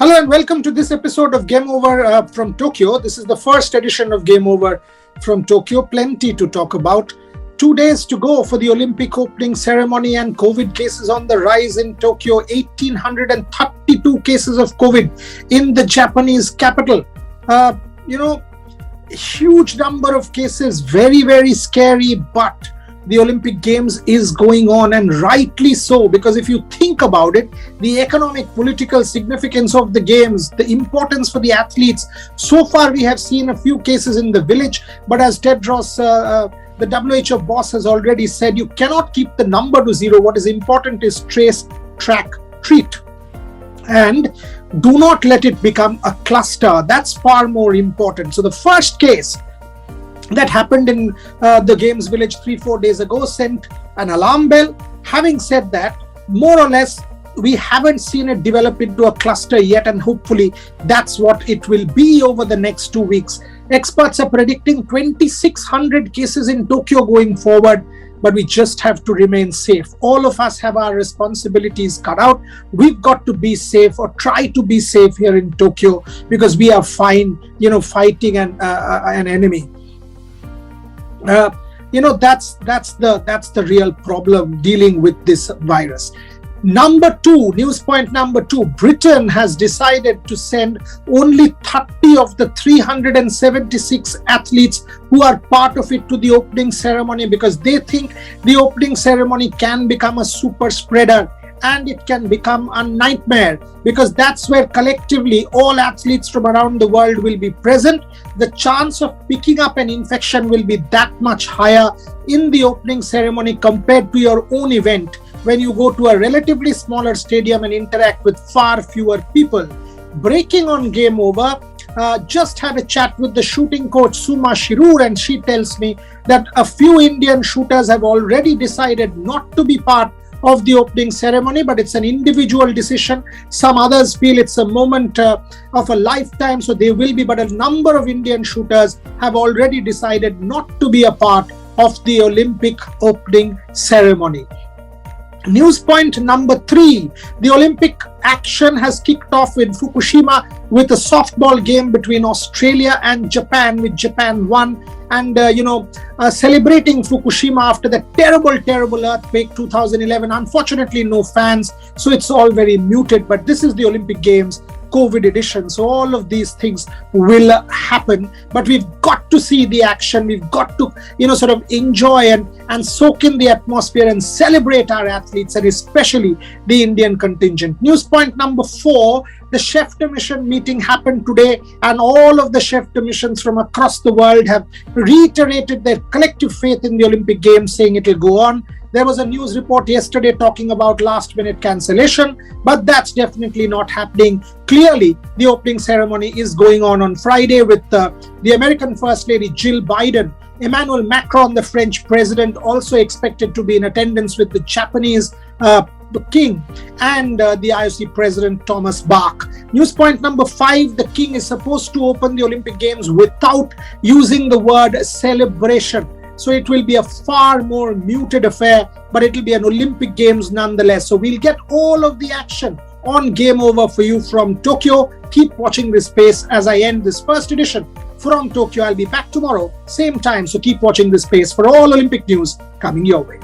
Hello and welcome to this episode of Game Over from Tokyo. This is the first edition of Game Over from Tokyo. Plenty to talk about. 2 days to go for the Olympic opening ceremony and COVID cases on the rise in Tokyo. 1,832 cases of COVID in the Japanese capital. Huge number of cases, very, very scary, but the Olympic Games is going on, and rightly so, because if you think about it, the economic, political significance of the Games, the importance for the athletes, so far we have seen a few cases in the village, but as Tedros, the WHO boss, has already said, you cannot keep the number to zero. What is important is trace, track, treat. And do not let it become a cluster. That's far more important. So the first case that happened in the Games village 3-4 days ago sent an alarm bell. Having said that, more or less, we haven't seen it develop into a cluster yet, and hopefully that's what it will be over the next 2 weeks. Experts are predicting 2,600 cases in Tokyo going forward, but we just have to remain safe. All of us have our responsibilities cut out. We've got to be safe, or try to be safe here in Tokyo, because we are fighting an enemy. That's the real problem dealing with this virus. News point number two, Britain has decided to send only 30 of the 376 athletes who are part of it to the opening ceremony, because they think the opening ceremony can become a super spreader and it can become a nightmare, because that's where collectively all athletes from around the world will be present. The chance of picking up an infection will be that much higher in the opening ceremony compared to your own event, when you go to a relatively smaller stadium and interact with far fewer people. Breaking on Game Over, just had a chat with the shooting coach Suma Shirur, and she tells me that a few Indian shooters have already decided not to be part of the opening ceremony, but it's an individual decision. Some others feel it's a moment of a lifetime, so they will be, but a number of Indian shooters have already decided not to be a part of the Olympic opening ceremony. News point number 3, the Olympic action has kicked off in Fukushima with a softball game between Australia and Japan, with Japan won. And, celebrating Fukushima after the terrible earthquake 2011. Unfortunately, no fans, so it's all very muted. But this is the Olympic Games COVID edition, so all of these things will happen. But we've got to see the action. We've got to, sort of enjoy and soak in the atmosphere and celebrate our athletes, and especially the Indian contingent. News point number 4, the chef de mission meeting happened today, and all of the chef de missions from across the world have reiterated their collective faith in the Olympic Games, saying it will go on. There was a news report yesterday talking about last-minute cancellation, but that's definitely not happening. Clearly, the opening ceremony is going on Friday with the American First Lady Jill Biden. Emmanuel Macron, the French president, also expected to be in attendance with the Japanese King and the IOC president Thomas Bach. News point number 5, the King is supposed to open the Olympic Games without using the word celebration. So it will be a far more muted affair, but it will be an Olympic Games nonetheless. So we'll get all of the action on Game Over for you from Tokyo. Keep watching this space as I end this first edition from Tokyo. I'll be back tomorrow, same time. So keep watching this space for all Olympic news coming your way.